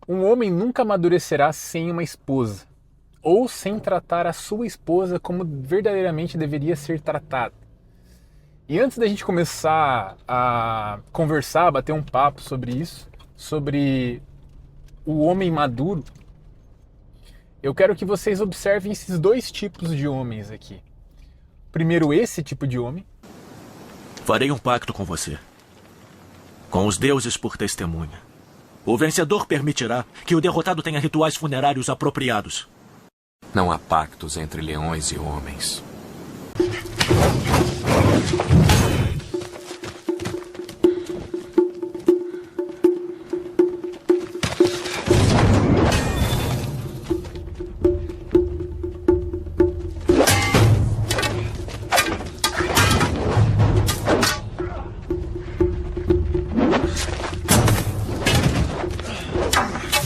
Um homem nunca amadurecerá sem uma esposa, ou sem tratar a sua esposa como verdadeiramente deveria ser tratada. E antes da gente começar a conversar, bater um papo sobre isso, sobre o homem maduro, eu quero que vocês observem esses dois tipos de homens aqui. Primeiro, esse tipo de homem. Farei um pacto com você, com os deuses por testemunha. O vencedor permitirá que o derrotado tenha rituais funerários apropriados. Não há pactos entre leões e homens.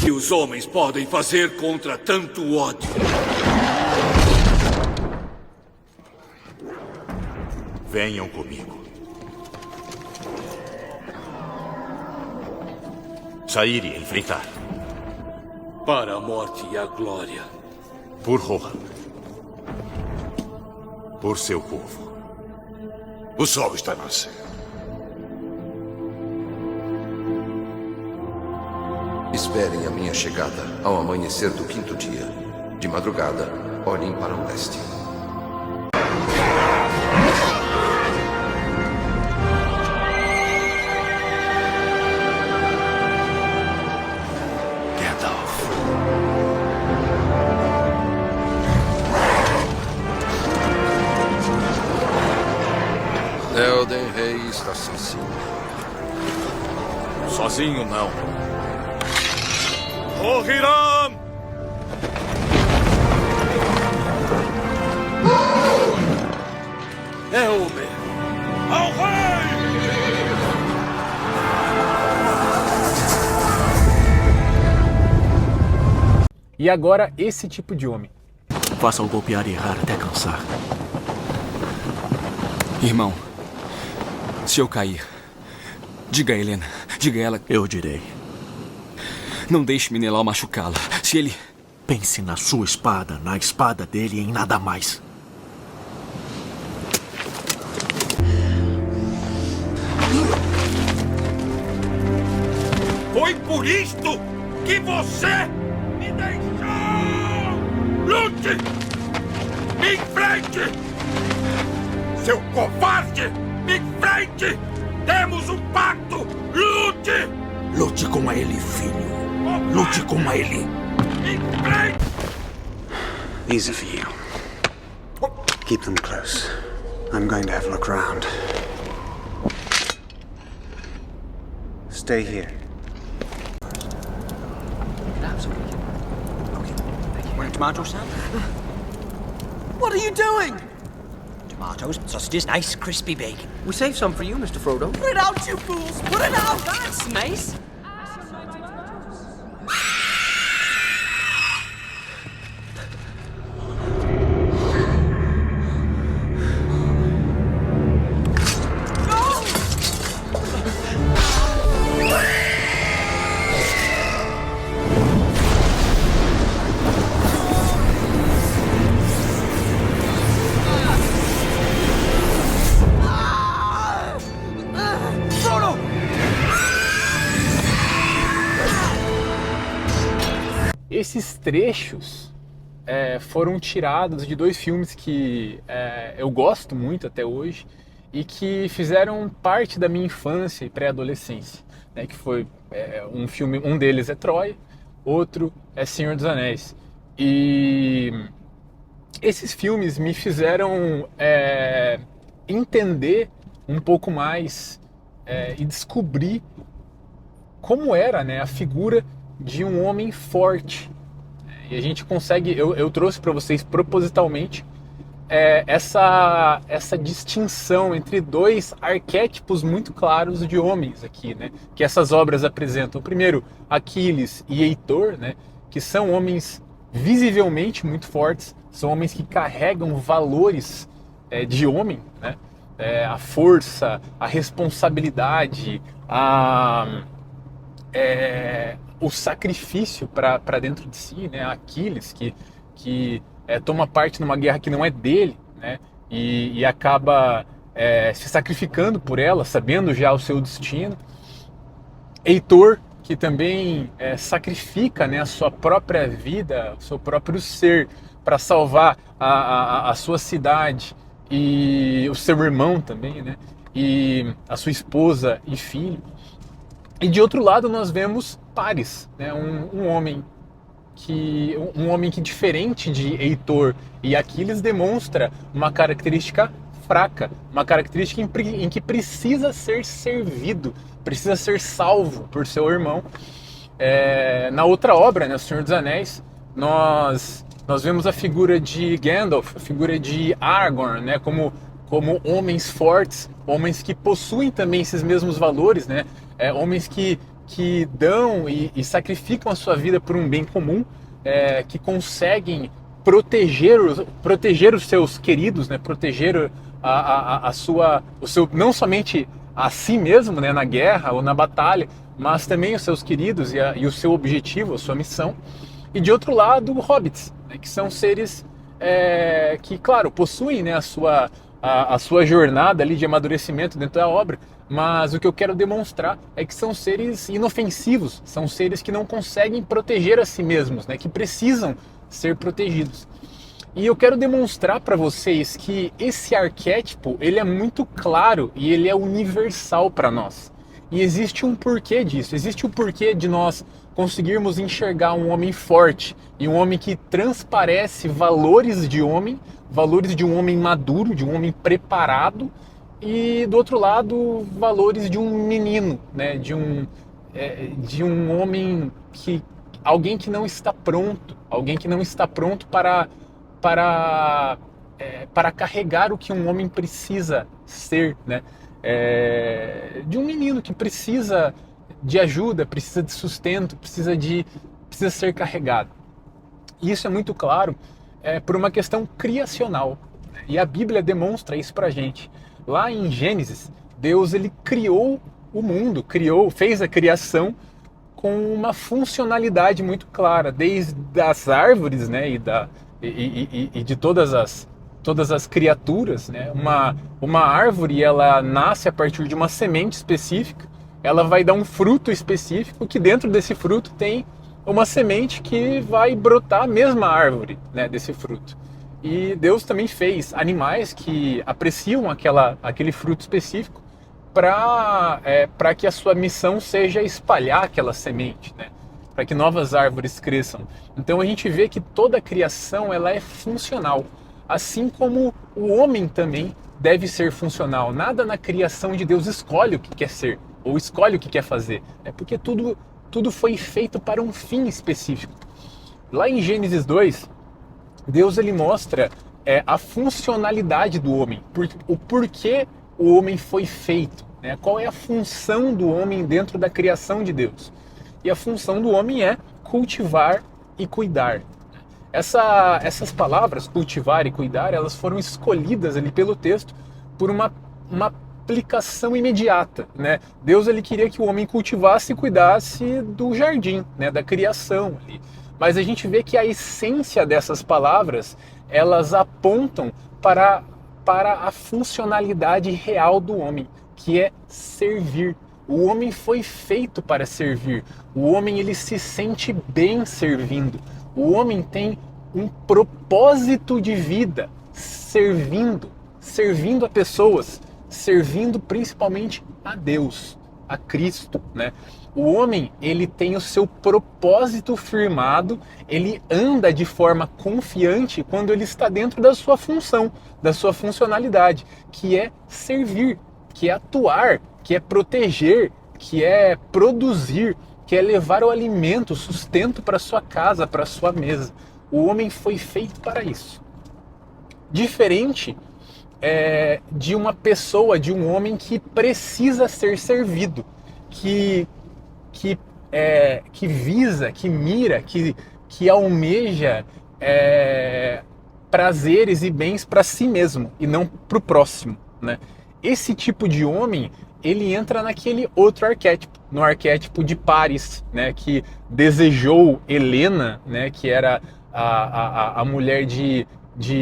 Que os homens podem fazer contra tanto ódio? Venham comigo. Sair e enfrentar. Para a morte e a glória. Por Rohan. Por seu povo. O sol está nascendo. Esperem a minha chegada ao amanhecer do quinto dia. De madrugada, olhem para o leste. Gandalf. Elden Rei está sozinho. Sozinho não. Rohirrim! Elmer! Ao rei! E agora, esse tipo de homem. Faça-o golpear e errar até cansar. Irmão, se eu cair, diga a Helena, diga a ela. Eu direi. Não deixe Menelau machucá-la. Se ele... Pense na sua espada, na espada dele e em nada mais. Foi por isto que você me deixou! Lute! Me enfrente! Seu covarde! Me enfrente! Temos um pacto! Lute! Lute com ele, filho. Lute com ele. Me enfrente! These are for you. Keep them close. I'm going to have a look around. Stay here. Want a tomato salad? What are you doing? Tomatoes, sausages, nice crispy bacon. We saved some for you, Mr. Frodo. Put it out, you fools! Put it out! That's nice. Esses trechos foram tirados de dois filmes que eu gosto muito até hoje e que fizeram parte da minha infância e pré-adolescência, né, que foi um deles é Troia, outro é Senhor dos Anéis. E esses filmes me fizeram entender um pouco mais e descobrir como era, né, a figura de um homem forte. E a gente consegue, eu trouxe para vocês propositalmente essa distinção entre dois arquétipos muito claros de homens aqui, né, que essas obras apresentam. Primeiro, Aquiles e Heitor, né, que são homens visivelmente muito fortes, são homens que carregam valores de homem, né, a força, a responsabilidade, o sacrifício para dentro de si, né? Aquiles, que toma parte numa guerra que não é dele, né? E acaba se sacrificando por ela, sabendo já o seu destino. Heitor, que também sacrifica, né, a sua própria vida, o seu próprio ser, para salvar a sua cidade e o seu irmão também, né? E a sua esposa e filho. E de outro lado nós vemos Paris, né? um homem que, diferente de Heitor e Aquiles, demonstra uma característica fraca, uma característica em que precisa ser servido, precisa ser salvo por seu irmão. Na outra obra, né, O Senhor dos Anéis, nós vemos a figura de Gandalf, a figura de Aragorn, né, como homens fortes, homens que possuem também esses mesmos valores, né, homens que dão e sacrificam a sua vida por um bem comum, que conseguem proteger os seus queridos, né, proteger o seu, não somente a si mesmo, né, na guerra ou na batalha, mas também os seus queridos e o seu objetivo, a sua missão. E de outro lado, hobbits, né, que são seres que, claro, possuem, né, a sua jornada ali de amadurecimento dentro da obra, mas o que eu quero demonstrar é que são seres inofensivos, são seres que não conseguem proteger a si mesmos, né, que precisam ser protegidos. E eu quero demonstrar para vocês que esse arquétipo, ele é muito claro e ele é universal para nós. E existe um porquê disso, existe um porquê de nós conseguirmos enxergar um homem forte e um homem que transparece valores de um homem maduro, de um homem preparado, e do outro lado, valores de um menino, né? de um homem alguém que não está pronto, para carregar o que um homem precisa ser, né? De um menino que precisa de ajuda, precisa de sustento, precisa ser carregado. E isso é muito claro por uma questão criacional, né? E a Bíblia demonstra isso pra gente. Lá em Gênesis, Deus ele criou o mundo, fez a criação com uma funcionalidade muito clara, desde as árvores, né, e de todas as criaturas, né? Uma árvore, ela nasce a partir de uma semente específica, ela vai dar um fruto específico, que dentro desse fruto tem uma semente que vai brotar a mesma árvore, né, desse fruto. E Deus também fez animais que apreciam aquele fruto específico para que a sua missão seja espalhar aquela semente, né? Para que novas árvores cresçam. Então a gente vê que toda a criação ela é funcional, assim como o homem também deve ser funcional. Nada na criação de Deus escolhe o que quer ser ou escolhe o que quer fazer, porque tudo foi feito para um fim específico. Lá em Gênesis 2, Deus ele mostra a funcionalidade do homem, o porquê o homem foi feito, né? Qual é a função do homem dentro da criação de Deus. E a função do homem é cultivar e cuidar. Essas palavras, cultivar e cuidar, elas foram escolhidas ali pelo texto por uma aplicação imediata, né? Deus ele queria que o homem cultivasse e cuidasse do jardim, né? Da criação ali. Mas a gente vê que a essência dessas palavras, elas apontam para a funcionalidade real do homem, que é servir. O homem foi feito para servir. O homem ele se sente bem servindo. O homem tem um propósito de vida servindo a pessoas, servindo principalmente a Deus, a Cristo, né? O homem, ele tem o seu propósito firmado, ele anda de forma confiante quando ele está dentro da sua função, da sua funcionalidade, que é servir, que é atuar, que é proteger, que é produzir, que é levar o alimento, o sustento para sua casa, para sua mesa. O homem foi feito para isso. Diferente de uma pessoa, de um homem que precisa ser servido, que visa, que mira, que almeja prazeres e bens para si mesmo e não para o próximo, né? Esse tipo de homem, ele entra naquele outro arquétipo, no arquétipo de Paris, né, que desejou Helena, né, que era a mulher de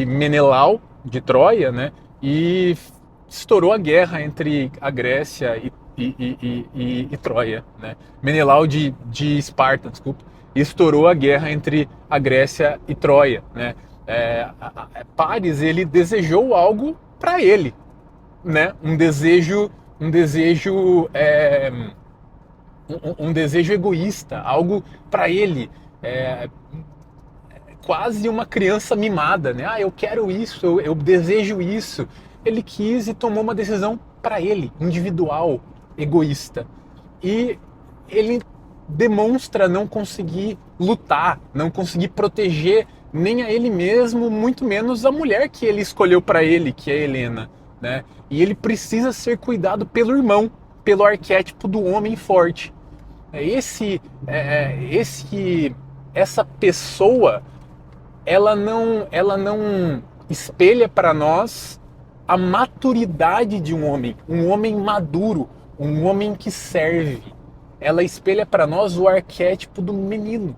Menelau, de Troia, né, e estourou a guerra entre a Grécia e Troia, né? Menelau de Esparta, desculpa, e estourou a guerra entre a Grécia e Troia, né? Paris, ele desejou algo para ele, né? Um desejo egoísta, algo para ele, quase uma criança mimada, né? Eu quero isso, eu desejo isso. Ele quis e tomou uma decisão para ele, individual, egoísta. E ele demonstra não conseguir lutar, não conseguir proteger nem a ele mesmo, muito menos a mulher que ele escolheu para ele, que é Helena, né? E ele precisa ser cuidado pelo irmão, pelo arquétipo do homem forte. Essa pessoa, ela não espelha para nós a maturidade de um homem maduro, um homem que serve. Ela espelha para nós o arquétipo do menino,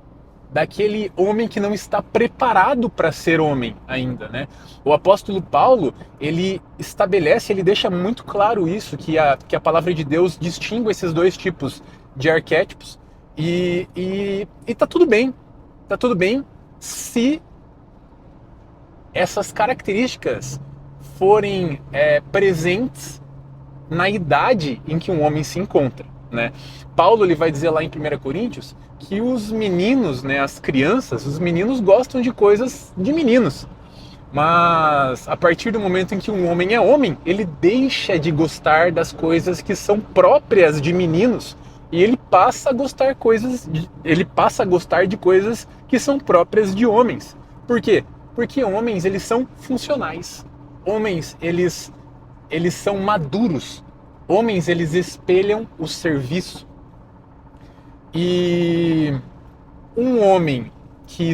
daquele homem que não está preparado para ser homem ainda, né? O apóstolo Paulo, ele estabelece, ele deixa muito claro isso, que a palavra de Deus distingue esses dois tipos de arquétipos, e tá tudo bem se essas características forem presentes na idade em que um homem se encontra, né? Paulo, ele vai dizer lá em 1 Coríntios que os meninos, né, as crianças, os meninos gostam de coisas de meninos, mas a partir do momento em que um homem é homem, ele deixa de gostar das coisas que são próprias de meninos e ele passa a gostar de coisas que são próprias de homens. Por quê? Porque homens, eles são funcionais. Homens, eles são maduros. Homens, eles espelham o serviço. E um homem que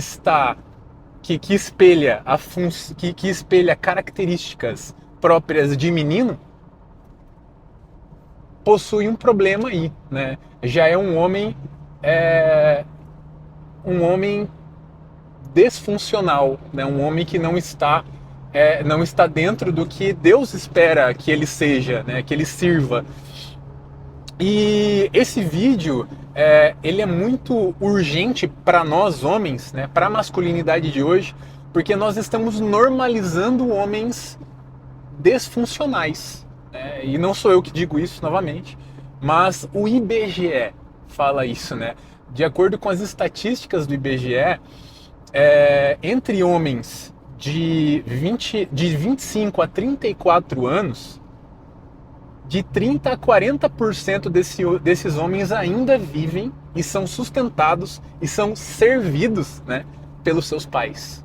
espelha características próprias de menino possui um problema aí, né? Já é um homem desfuncional, né? Um homem que não está dentro do que Deus espera que ele seja, né? Que ele sirva. E esse vídeo, ele é muito urgente para nós homens, né? Para a masculinidade de hoje, porque nós estamos normalizando homens desfuncionais, né? E não sou eu que digo isso novamente, mas o IBGE fala isso, né? De acordo com as estatísticas do IBGE, entre homens de 25 a 34 anos, de 30 a 40% desses homens ainda vivem e são sustentados e são servidos, né, pelos seus pais.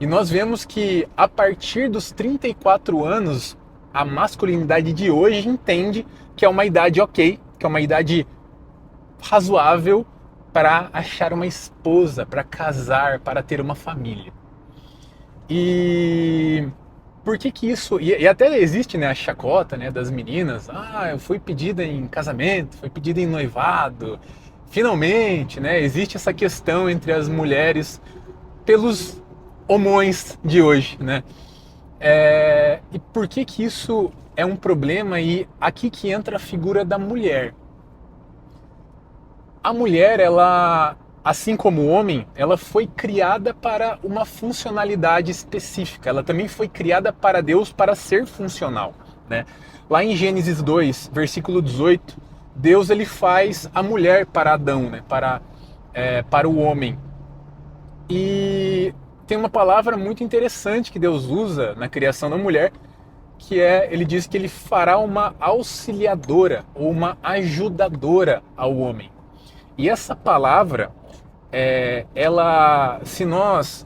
E nós vemos que a partir dos 34 anos, a masculinidade de hoje entende que é uma idade ok, que é uma idade razoável para achar uma esposa, para casar, para ter uma família. E por que isso... E até existe, né, a chacota, né, das meninas. Eu fui pedida em casamento, fui pedida em noivado. Finalmente, né, existe essa questão entre as mulheres pelos homões de hoje, né? E por que isso é um problema? E aqui que entra a figura da mulher. A mulher, ela, assim como o homem, ela foi criada para uma funcionalidade específica. Ela também foi criada para Deus para ser funcional, né? Lá em Gênesis 2, versículo 18, Deus, ele faz a mulher para Adão, né? Para o homem. E tem uma palavra muito interessante que Deus usa na criação da mulher, que ele diz que ele fará uma auxiliadora ou uma ajudadora ao homem. E essa palavra, se nós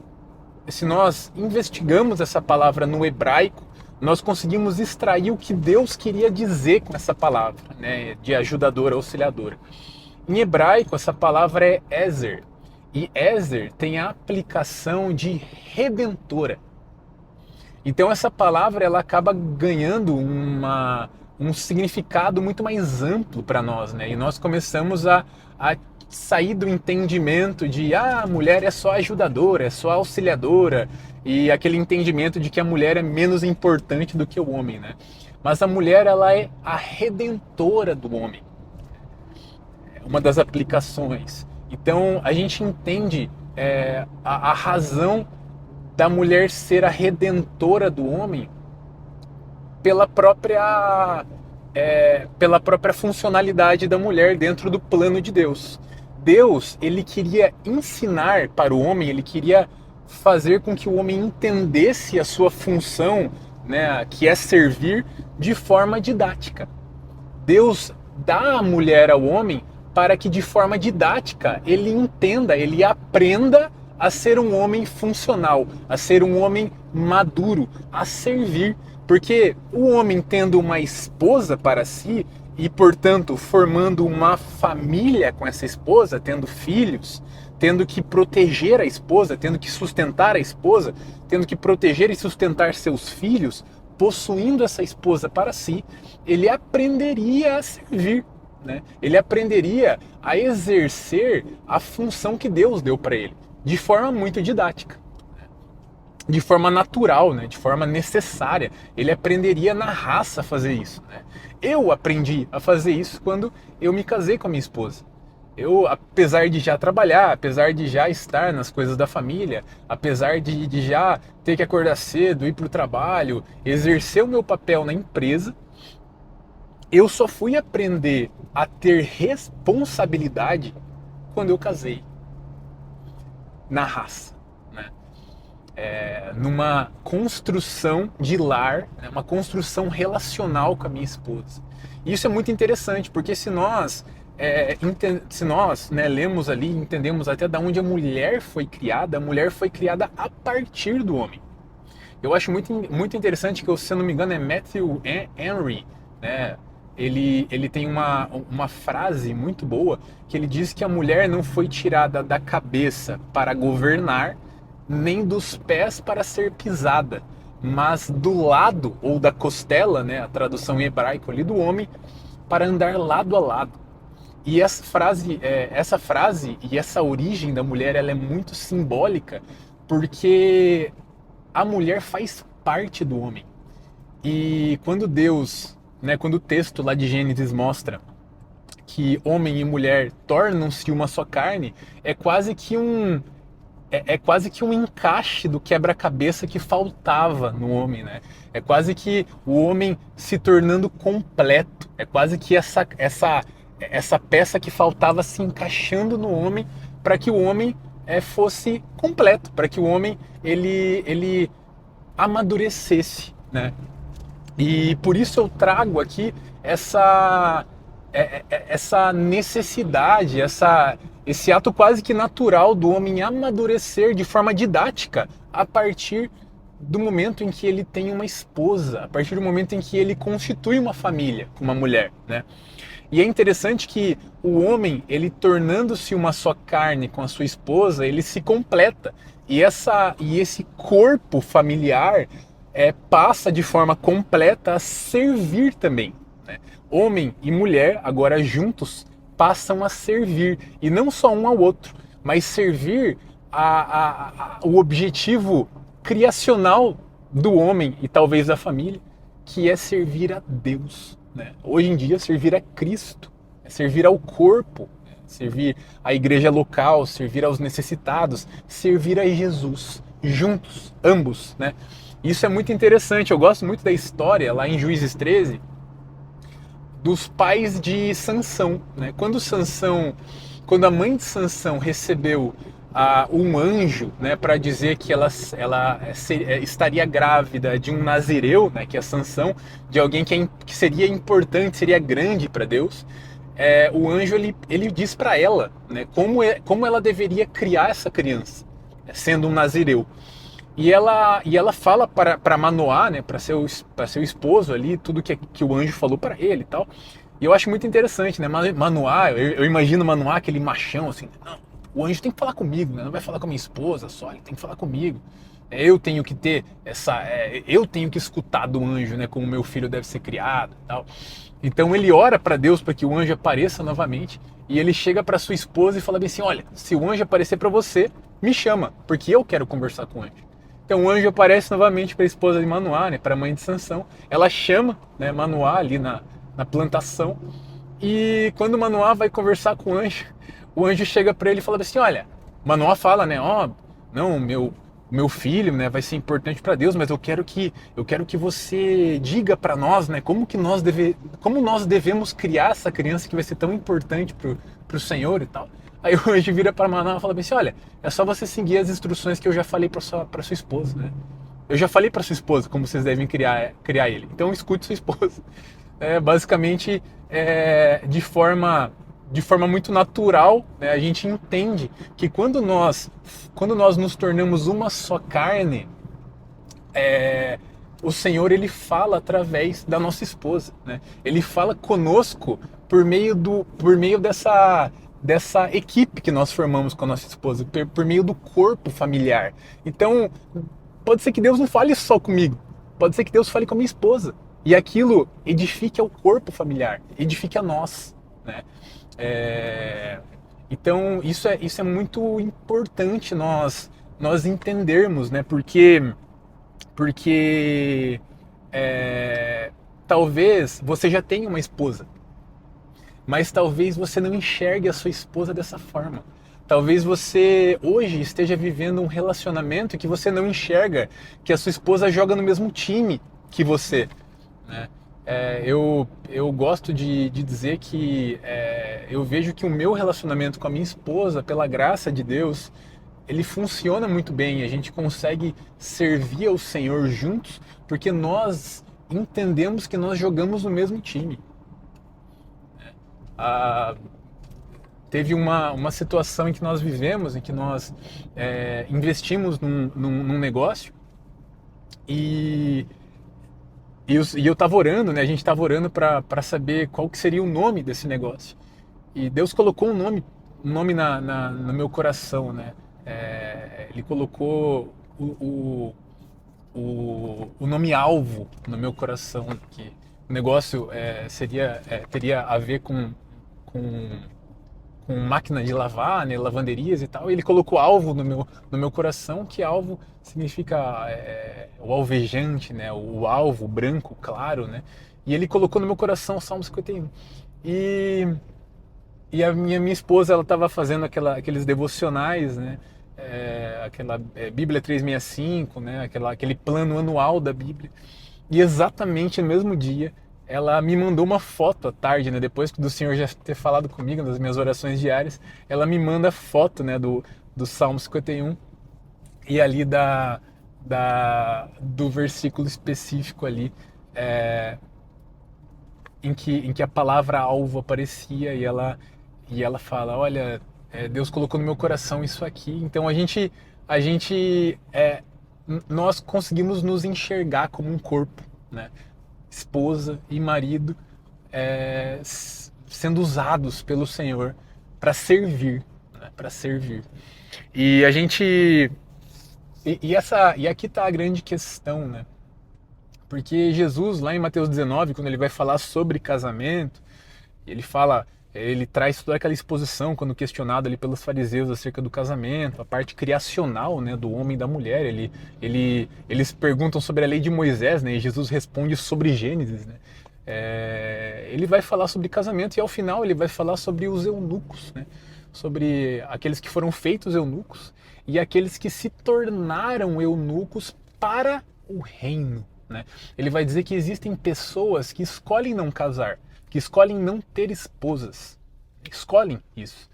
investigamos essa palavra no hebraico, nós conseguimos extrair o que Deus queria dizer com essa palavra, né, de ajudadora, auxiliadora. Em hebraico, essa palavra é Ezer. E Ezer tem a aplicação de redentora. Então essa palavra, ela acaba ganhando um significado muito mais amplo para nós, né? E nós começamos a sair do entendimento de a mulher é só ajudadora, é só auxiliadora, e aquele entendimento de que a mulher é menos importante do que o homem, né? Mas a mulher, ela é a redentora do homem. É uma das aplicações. Então a gente entende a razão da mulher ser a redentora do homem pela própria funcionalidade da mulher dentro do plano de Deus. Deus, ele queria ensinar para o homem, ele queria fazer com que o homem entendesse a sua função, né, que é servir, de forma didática. Deus dá a mulher ao homem para que de forma didática ele entenda, ele aprenda a ser um homem funcional, a ser um homem maduro, a servir. Porque o homem tendo uma esposa para si e, portanto, formando uma família com essa esposa, tendo filhos, tendo que proteger a esposa, tendo que sustentar a esposa, tendo que proteger e sustentar seus filhos, possuindo essa esposa para si, ele aprenderia a servir, né? Ele aprenderia a exercer a função que Deus deu para ele, de forma muito didática, de forma natural, né? De forma necessária. Ele aprenderia na raça a fazer isso, né? Eu aprendi a fazer isso quando eu me casei com a minha esposa. Eu, apesar de já trabalhar, apesar de já estar nas coisas da família, apesar de já ter que acordar cedo, ir para o trabalho, exercer o meu papel na empresa, eu só fui aprender a ter responsabilidade quando eu casei. Na raça, né? Numa construção de lar, né? Uma construção relacional com a minha esposa. E isso é muito interessante, porque se nós lemos ali, entendemos até de onde a mulher foi criada, a mulher foi criada a partir do homem. Eu acho muito interessante que, se eu não me engano, é Matthew Henry, né? Ele tem uma frase muito boa, que ele diz que a mulher não foi tirada da cabeça para governar, nem dos pés para ser pisada, mas do lado, ou da costela, né, a tradução em hebraico ali, do homem, para andar lado a lado. E essa frase e essa origem da mulher, ela é muito simbólica, porque a mulher faz parte do homem. E quando Deus, né, quando o texto lá de Gênesis mostra que homem e mulher tornam-se uma só carne, é quase que um encaixe do quebra-cabeça que faltava no homem, né? É quase que o homem se tornando completo. É quase que essa peça que faltava se encaixando no homem, para que o homem fosse completo, para que o homem ele amadurecesse, né? E por isso eu trago aqui essa necessidade, esse ato quase que natural do homem amadurecer de forma didática a partir do momento em que ele tem uma esposa, a partir do momento em que ele constitui uma família com uma mulher, né? E é interessante que o homem, ele tornando-se uma só carne com a sua esposa, ele se completa. E esse corpo familiar passa de forma completa a servir também, né? Homem e mulher, agora juntos, passam a servir. E não só um ao outro, mas servir o objetivo criacional do homem e talvez da família, que é servir a Deus, né? Hoje em dia, servir a Cristo, servir ao corpo, servir à igreja local, servir aos necessitados, servir a Jesus, juntos, ambos, né? Isso é muito interessante. Eu gosto muito da história, lá em Juízes 13, dos pais de Sansão, né? Quando a mãe de Sansão recebeu um anjo, né, para dizer que ela estaria grávida de um nazireu, né, que é Sansão, de alguém que seria importante, seria grande para Deus, o anjo ele diz para ela, né, como ela deveria criar essa criança, sendo um nazireu. E ela fala para Manoá, né, para seu esposo ali, tudo que o anjo falou para ele e tal. E eu acho muito interessante, né? Manoá, eu imagino Manoá, aquele machão assim, não, o anjo tem que falar comigo, né? Não vai falar com a minha esposa só, ele tem que falar comigo. Eu tenho que ter eu tenho que escutar do anjo, né, como meu filho deve ser criado e tal. Então ele ora para Deus para que o anjo apareça novamente, e ele chega para sua esposa e fala bem assim: olha, se o anjo aparecer para você, me chama, porque eu quero conversar com o anjo. Então o anjo aparece novamente para a esposa de Manoá, né, para a mãe de Sansão. Ela chama, né, Manoá ali na plantação, e quando Manoá vai conversar com o anjo chega para ele e fala assim: olha, Manoá fala, né, não, meu filho, né, vai ser importante para Deus, mas eu quero que você diga para nós, né, como nós devemos criar essa criança que vai ser tão importante pro Senhor e tal. Aí o anjo vira para Manoá e fala assim: olha, é só você seguir as instruções que eu já falei para sua esposa, né? Eu já falei para sua esposa como vocês devem criar ele. Então escute sua esposa. Basicamente, de forma muito natural, né, a gente entende que quando nós nos tornamos uma só carne, o Senhor, ele fala através da nossa esposa, né? Ele fala conosco por meio dessa equipe que nós formamos com a nossa esposa, por meio do corpo familiar. Então, pode ser que Deus não fale só comigo, pode ser que Deus fale com a minha esposa, e aquilo edifique ao corpo familiar, edifique a nós, né? Então isso é muito importante nós entendermos, né? Porque talvez você já tenha uma esposa, mas talvez você não enxergue a sua esposa dessa forma. Talvez você hoje esteja vivendo um relacionamento que você não enxerga que a sua esposa joga no mesmo time que você, né? Eu gosto de dizer que eu vejo que o meu relacionamento com a minha esposa, pela graça de Deus, ele funciona muito bem. A gente consegue servir ao Senhor juntos porque nós entendemos que nós jogamos no mesmo time. Teve uma situação em que nós vivemos, em que nós investimos num negócio, e eu estava orando, né? A gente estava orando para saber qual que seria o nome desse negócio. E Deus colocou um nome no meu coração, né? Ele colocou o nome alvo no meu coração, que o negócio teria a ver com máquina de lavar, né, lavanderias e tal. E ele colocou alvo no meu coração, que alvo significa o alvejante, né, o alvo branco, claro, né. E ele colocou no meu coração o Salmo 51. E a minha esposa, ela estava fazendo aqueles devocionais, né, aquela Bíblia 365, né, aquele plano anual da Bíblia. E exatamente no mesmo dia, ela me mandou uma foto à tarde, né? Depois do Senhor já ter falado comigo nas minhas orações diárias, ela me manda foto, né, do Salmo 51, e ali do versículo específico ali, em que a palavra alvo aparecia, e ela fala: olha, Deus colocou no meu coração isso aqui. Então nós conseguimos nos enxergar como um corpo, né? Esposa e marido sendo usados pelo Senhor para servir, né? Para servir. E a gente e aqui está a grande questão, né? Porque Jesus, lá em Mateus 19, quando ele vai falar sobre casamento, ele traz toda aquela exposição quando questionado ali pelos fariseus acerca do casamento, a parte criacional, né, do homem e da mulher. Eles perguntam sobre a lei de Moisés, né, e Jesus responde sobre Gênesis, né. Ele vai falar sobre casamento, e ao final ele vai falar sobre os eunucos, né, sobre aqueles que foram feitos eunucos e aqueles que se tornaram eunucos para o reino, né. Ele vai dizer que existem pessoas que escolhem não casar, que escolhem não ter esposas, escolhem isso.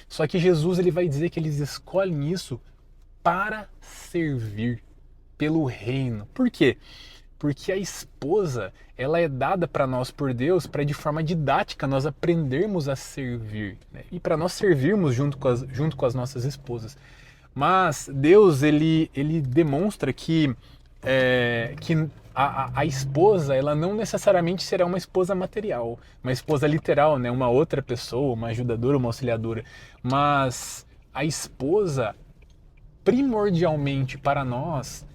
Só que Jesus, ele vai dizer que eles escolhem isso para servir pelo reino. Por quê? Porque a esposa, ela é dada para nós por Deus para, de forma didática, nós aprendermos a servir, né? E para nós servirmos junto com as nossas esposas. Mas Deus, ele demonstra que a esposa, ela não necessariamente será uma esposa material, uma esposa literal, né? Uma outra pessoa, uma ajudadora, uma auxiliadora. Mas a esposa, primordialmente para nós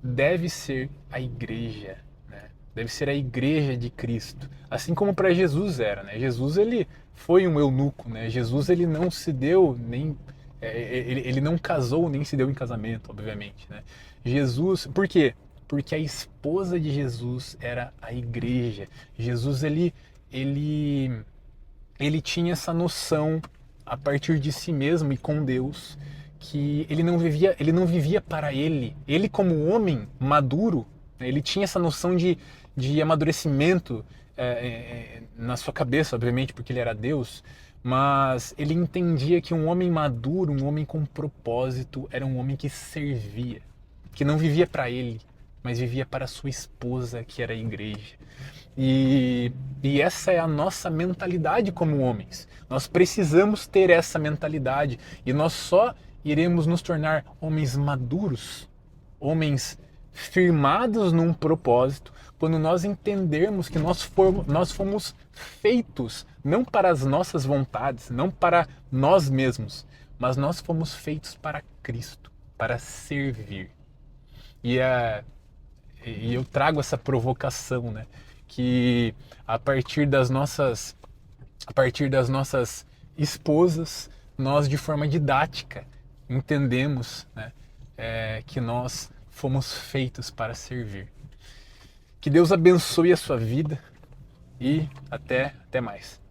deve ser a igreja, né? Deve ser a igreja de Cristo, assim como para Jesus era, né? Jesus, ele foi um eunuco, né? Jesus, ele não se deu nem ele não casou nem se deu em casamento, obviamente, né? Jesus, por quê? Porque a esposa de Jesus era a igreja. Jesus, ele tinha essa noção a partir de si mesmo e com Deus, que ele não vivia para ele. Ele, como homem maduro, né, ele tinha essa noção de amadurecimento na sua cabeça, obviamente, porque ele era Deus, mas ele entendia que um homem maduro, um homem com propósito, era um homem que servia, que não vivia para ele, mas vivia para a sua esposa, que era a igreja. E essa é a nossa mentalidade como homens. Nós precisamos ter essa mentalidade e nós só iremos nos tornar homens maduros, homens firmados num propósito, quando nós entendermos que nós fomos feitos não para as nossas vontades, não para nós mesmos, mas nós fomos feitos para Cristo, para servir. E eu trago essa provocação, né? Que a partir das nossas esposas, nós de forma didática entendemos, né, que nós fomos feitos para servir. Que Deus abençoe a sua vida e até mais.